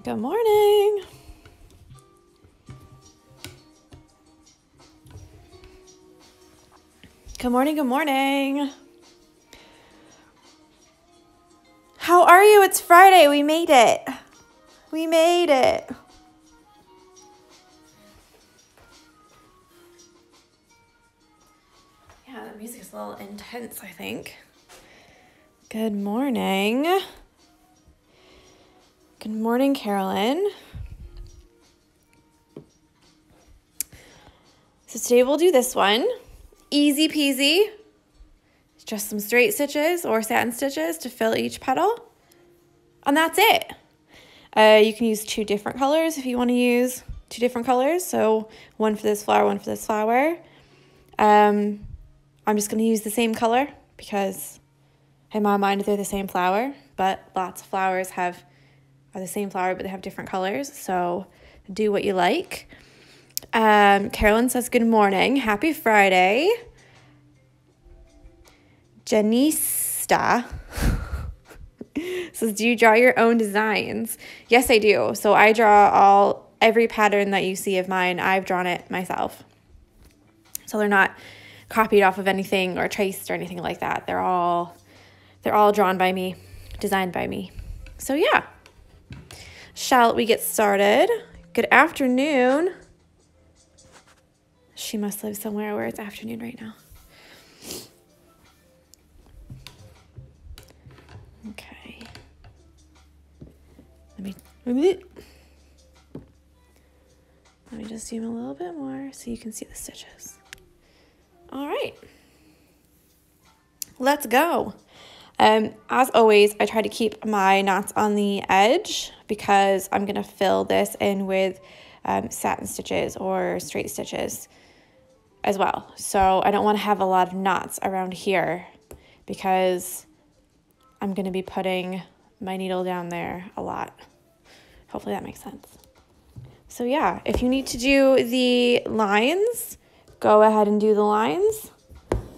Good morning. Good morning, good morning. How are you? It's Friday. We made it. We made it. Yeah, the music is a little intense, I think. Good morning. Good morning, Carolyn. So today we'll do this one. Easy peasy. Just some straight stitches or satin stitches to fill each petal. And that's it. You can use two different colors if you want to use two different colors. So one for this flower, one for this flower. I'm just going to use the same color because in my mind they're the same flower, but lots of flowers are the same flower, but they have different colors. So do what you like. Carolyn says, good morning. Happy Friday. Janista says, do you draw your own designs? Yes, I do. So I draw every pattern that you see of mine. I've drawn it myself. So they're not copied off of anything or traced or anything like that. They're all drawn by me, designed by me. So yeah. Shall we get started? Good afternoon. She must live somewhere where it's afternoon right now. Okay. Let me just zoom a little bit more so you can see the stitches. All right. Let's go. As always, I try to keep my knots on the edge because I'm going to fill this in with satin stitches or straight stitches as well. So I don't want to have a lot of knots around here because I'm going to be putting my needle down there a lot. Hopefully that makes sense. So yeah, if you need to do the lines, go ahead and do the lines.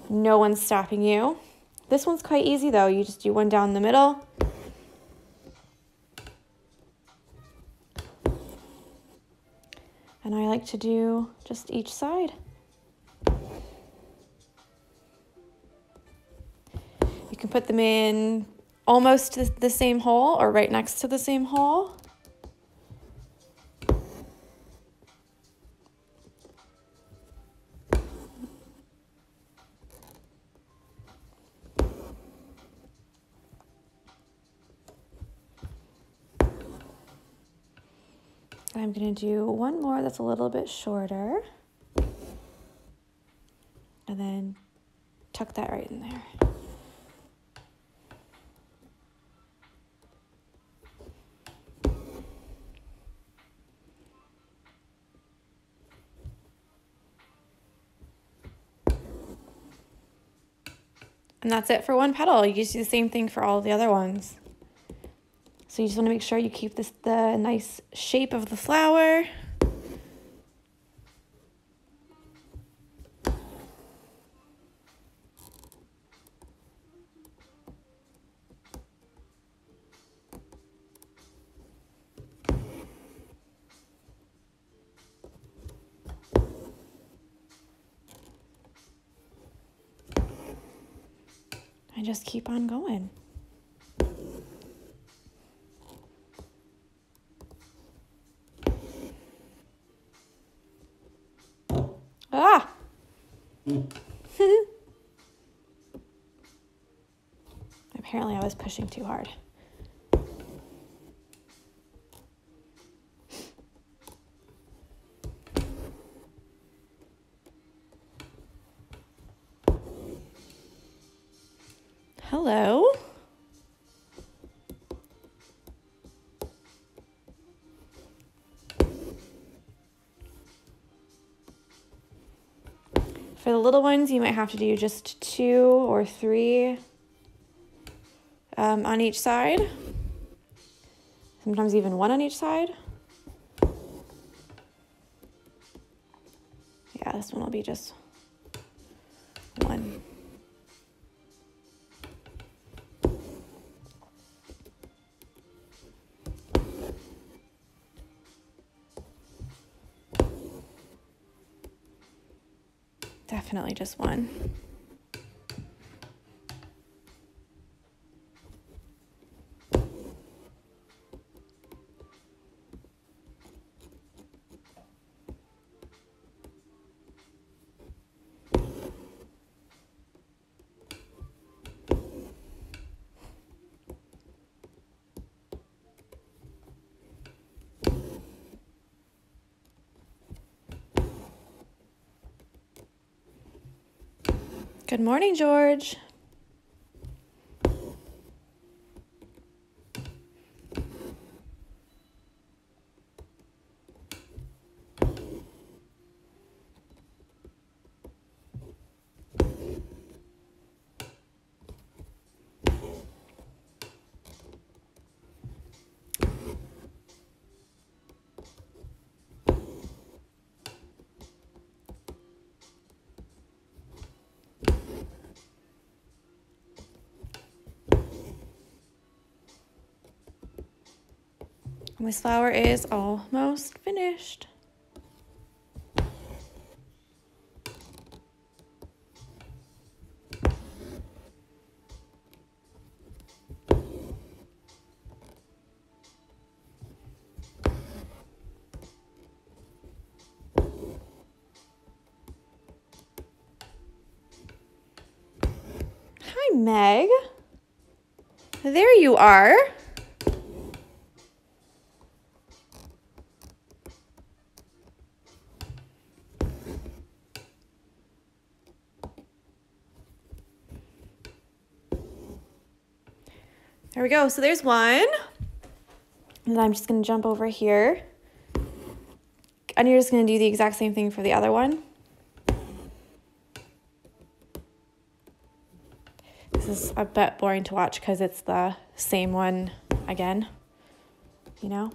No one's stopping you. This one's quite easy though. You just do one down the middle. And I like to do just each side. You can put them in almost the same hole or right next to the same hole. I'm going to do one more that's a little bit shorter. And then tuck that right in there. And that's it for one petal. You just do the same thing for all the other ones. So you just want to make sure you keep the nice shape of the flower. And just keep on going. Ah! Apparently I was pushing too hard. Hello. For the little ones, you might have to do just 2 or 3 on each side. Sometimes even 1 on each side. Yeah, this one will be just 1. Definitely just one. Good morning, George. This flower is almost finished. Hi, Meg. There you are. There we go. So there's one. And then I'm just going to jump over here. And you're just going to do the exact same thing for the other one. This is a bit boring to watch because it's the same one again, you know?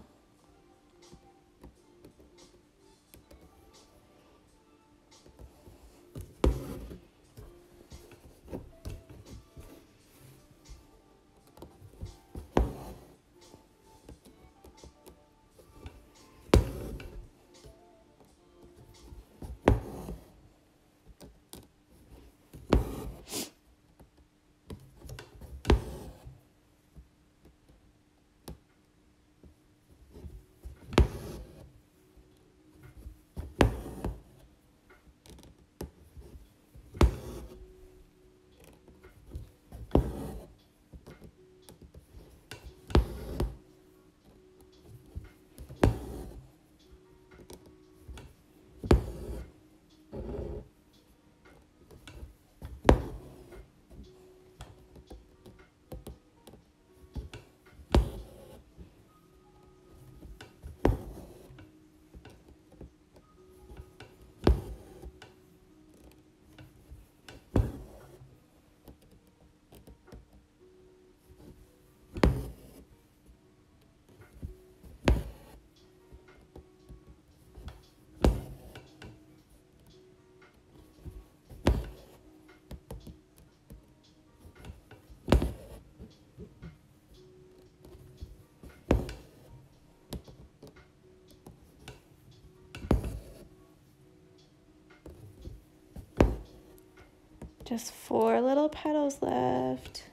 Just 4 little petals left.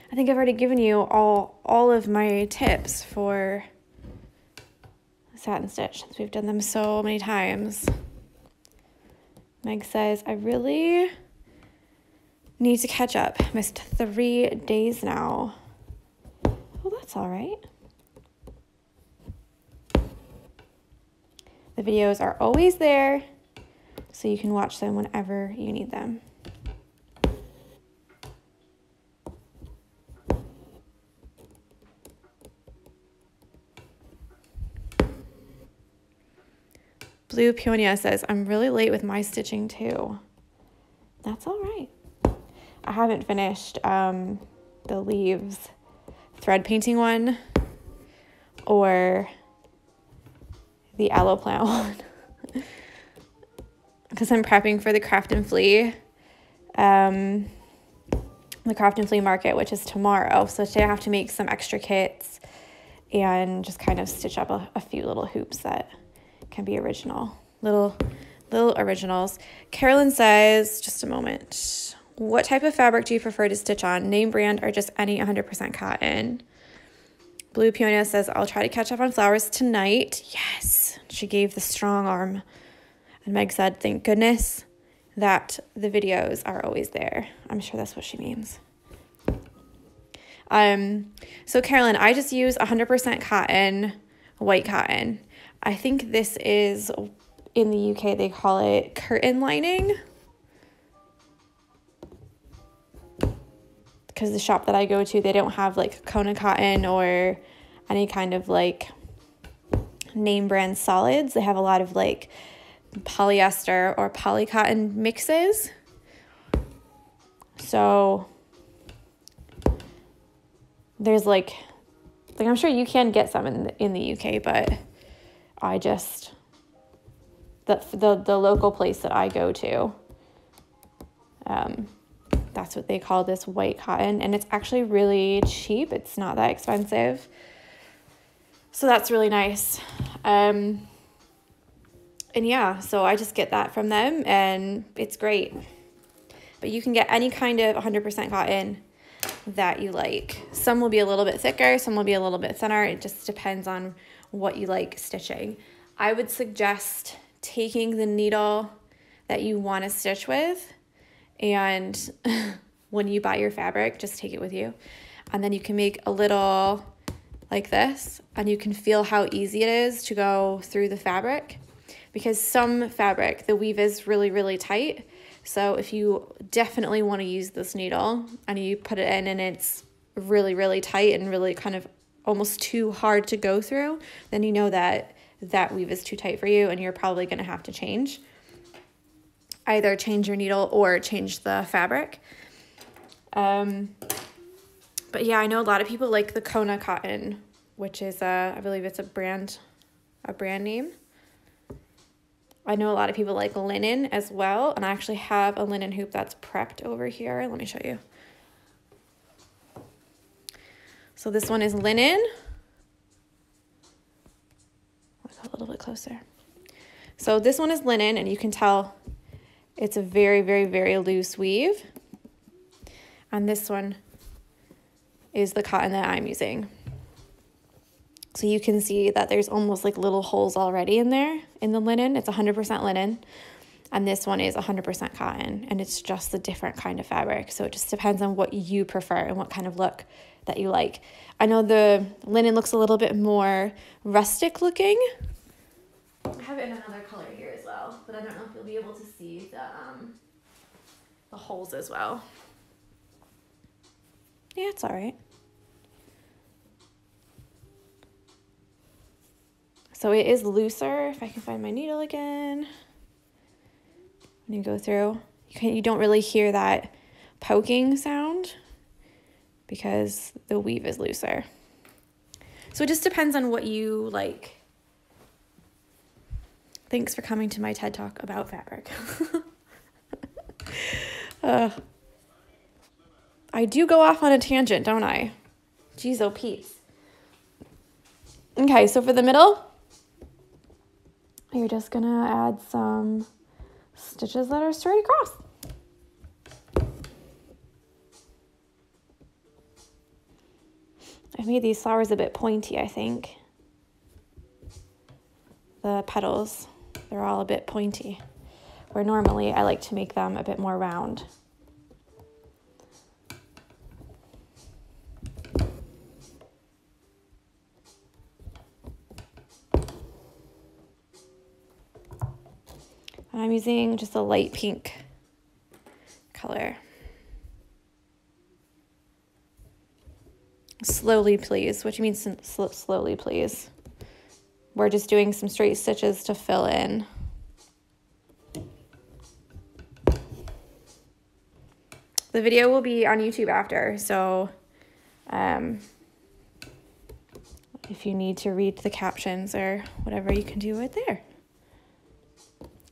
I think I've already given you all of my tips for satin stitch since we've done them so many times. Meg says, I really need to catch up. Missed 3 days now. Well, that's all right. The videos are always there, so you can watch them whenever you need them. Blue Peonia says, I'm really late with my stitching too. That's all right. I haven't finished the leaves thread painting one or the aloe plant one because I'm prepping for the Craft and Flea, the Craft and Flea market, which is tomorrow. So today I have to make some extra kits and just kind of stitch up a few little hoops that can be original. Little originals. Carolyn says, just a moment. What type of fabric do you prefer to stitch on? Name brand or just any 100% cotton? Blue Peonia says, I'll try to catch up on flowers tonight. Yes. She gave the strong arm. And Meg said, thank goodness that the videos are always there. I'm sure that's what she means. So Carolyn, I just use 100% cotton, white cotton. I think this is, in the UK, they call it curtain lining. Because the shop that I go to, they don't have like Kona cotton or any kind of like name brand solids. They have a lot of like polyester or poly cotton mixes. So there's like I'm sure you can get some in the UK, but I just the local place that I go to, that's what they call this white cotton, and it's actually really cheap. It's not that expensive, so that's really nice. And yeah, so I just get that from them, and it's great. But you can get any kind of 100% cotton that you like. Some will be a little bit thicker, some will be a little bit thinner. It just depends on what you like stitching. I would suggest taking the needle that you want to stitch with, and when you buy your fabric, just take it with you. And then you can make a little like this, and you can feel how easy it is to go through the fabric, because some fabric, the weave is really, really tight. So if you definitely want to use this needle and you put it in and it's really, really tight and really kind of almost too hard to go through, then you know that that weave is too tight for you, and you're probably going to have to change. Either change your needle or change the fabric. But yeah, I know a lot of people like the Kona cotton, which is I believe it's a brand name. I know a lot of people like linen as well, and I actually have a linen hoop that's prepped over here. Let me show you. So this one is linen. I'll go a little bit closer. So this one is linen, and you can tell it's a very, very, very loose weave. And this one is the cotton that I'm using. So you can see that there's almost like little holes already in there in the linen. It's 100% linen. And this one is 100% cotton, and it's just a different kind of fabric. So it just depends on what you prefer and what kind of look that you like. I know the linen looks a little bit more rustic looking. I have it in another color here as well, but I don't know if you'll be able to see the holes as well. Yeah, it's all right. So it is looser. If I can find my needle again. When you go through, you don't really hear that poking sound because the weave is looser. So it just depends on what you like. Thanks for coming to my TED Talk about fabric. I do go off on a tangent, don't I? Jeez, oh Pete. Okay, so for the middle, you're just gonna add some stitches that are straight across. I made these flowers a bit pointy, I think. The petals, they're all a bit pointy, where normally I like to make them a bit more round. And I'm using just a light pink color. Slowly, please. What do you mean slowly, please? We're just doing some straight stitches to fill in. The video will be on YouTube after, so if you need to read the captions or whatever, you can do it there.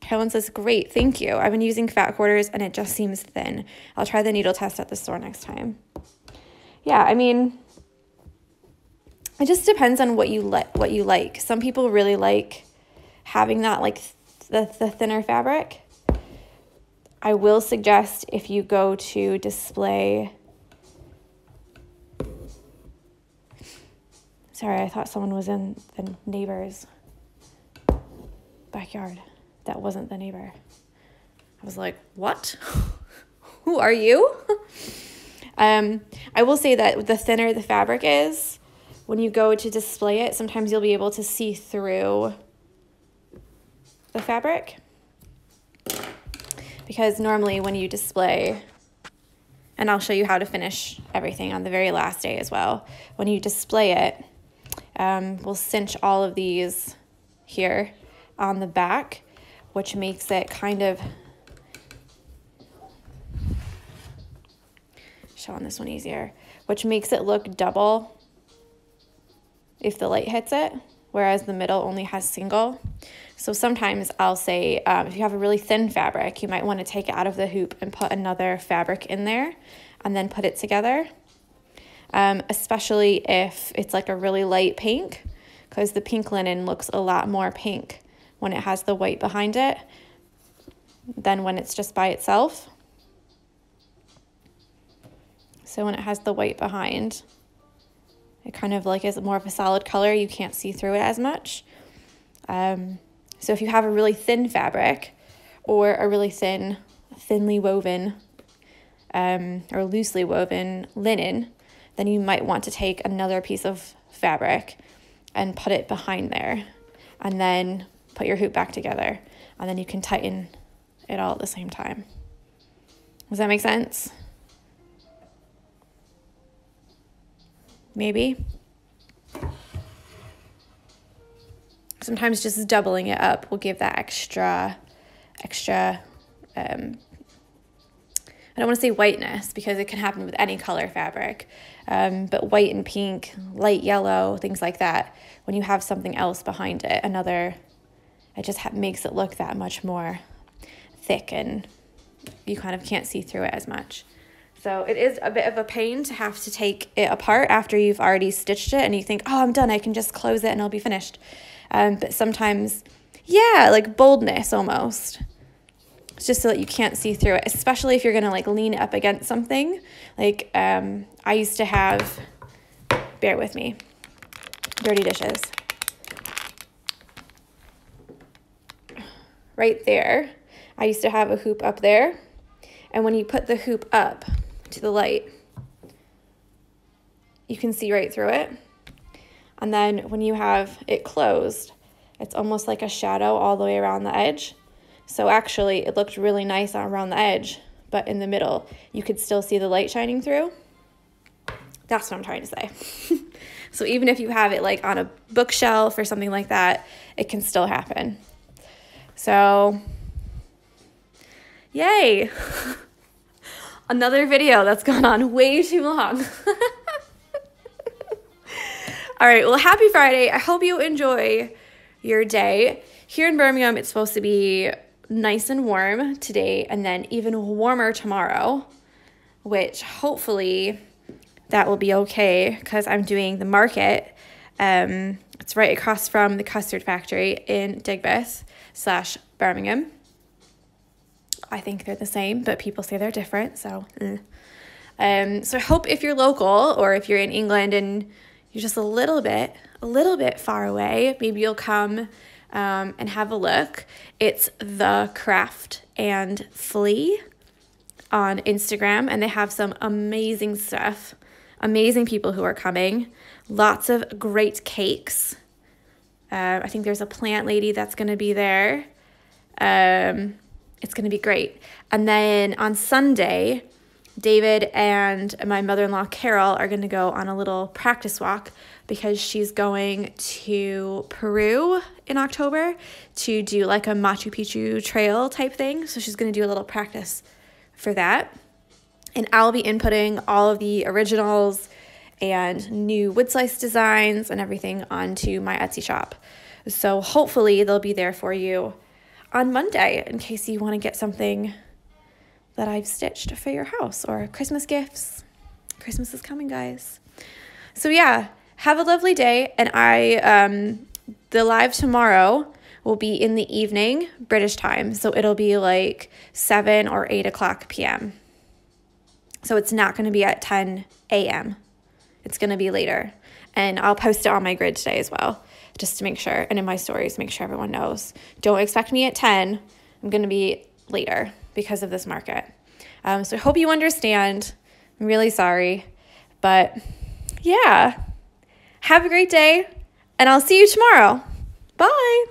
Helen says, great, thank you. I've been using fat quarters and it just seems thin. I'll try the needle test at the store next time. Yeah, I mean, it just depends on what you like. Some people really like having that like the thinner fabric. I will suggest if you go to display, sorry, I thought someone was in the neighbor's backyard. That wasn't the neighbor. I was like, what? Who are you? I will say that the thinner the fabric is, when you go to display it, sometimes you'll be able to see through the fabric. Because normally when you display, and I'll show you how to finish everything on the very last day as well. When you display it, we'll cinch all of these here on the back, which makes it kind of, show on this one easier, which makes it look double if the light hits it, whereas the middle only has single. So sometimes I'll say, if you have a really thin fabric, you might want to take it out of the hoop and put another fabric in there and then put it together. Especially if it's like a really light pink, because the pink linen looks a lot more pink when it has the white behind it than when it's just by itself. So when it has the white behind, it kind of like is more of a solid color. You can't see through it as much. So if you have a really thin fabric or a really thinly woven or loosely woven linen, then you might want to take another piece of fabric and put it behind there and then put your hoop back together, and then you can tighten it all at the same time. Does that make sense? Maybe. Sometimes just doubling it up will give that extra, I don't want to say whiteness because it can happen with any color fabric, but white and pink, light yellow, things like that. When you have something else behind it, it just makes it look that much more thick and you kind of can't see through it as much. So it is a bit of a pain to have to take it apart after you've already stitched it and you think, oh, I'm done, I can just close it and it'll be finished. But sometimes, yeah, like boldness almost. It's just so that you can't see through it, especially if you're going to like lean up against something. Like I used to have, bear with me, dirty dishes. Right there, I used to have a hoop up there. And when you put the hoop up to the light, you can see right through it. And then when you have it closed, it's almost like a shadow all the way around the edge. So actually it looked really nice around the edge, but in the middle, you could still see the light shining through. That's what I'm trying to say. So even if you have it like on a bookshelf or something like that, it can still happen. So, yay. Another video that's gone on way too long. All right, well, happy Friday. I hope you enjoy your day. Here in Birmingham, it's supposed to be nice and warm today and then even warmer tomorrow, which hopefully that will be okay because I'm doing the market. It's right across from the custard factory in Digbeth/Birmingham. I think they're the same, but people say they're different, so. So I hope if you're local or if you're in England and you're just a little bit far away, maybe you'll come and have a look. It's The Craft and Flea on Instagram, and they have some amazing stuff, amazing people who are coming, lots of great cakes. I think there's a plant lady that's going to be there. It's going to be great. And then on Sunday, David and my mother-in-law, Carol, are going to go on a little practice walk because she's going to Peru in October to do like a Machu Picchu trail type thing. So she's going to do a little practice for that. And I'll be inputting all of the originals and new wood slice designs and everything onto my Etsy shop. So hopefully they'll be there for you on Monday in case you want to get something that I've stitched for your house or Christmas gifts. Christmas is coming, guys. So yeah, have a lovely day. And the live tomorrow will be in the evening, British time. So it'll be like 7 or 8 o'clock p.m. So it's not going to be at 10 a.m. It's going to be later. And I'll post it on my grid today as well, just to make sure. And in my stories, make sure everyone knows. Don't expect me at 10. I'm going to be later because of this market. So I hope you understand. I'm really sorry. But yeah, have a great day. And I'll see you tomorrow. Bye.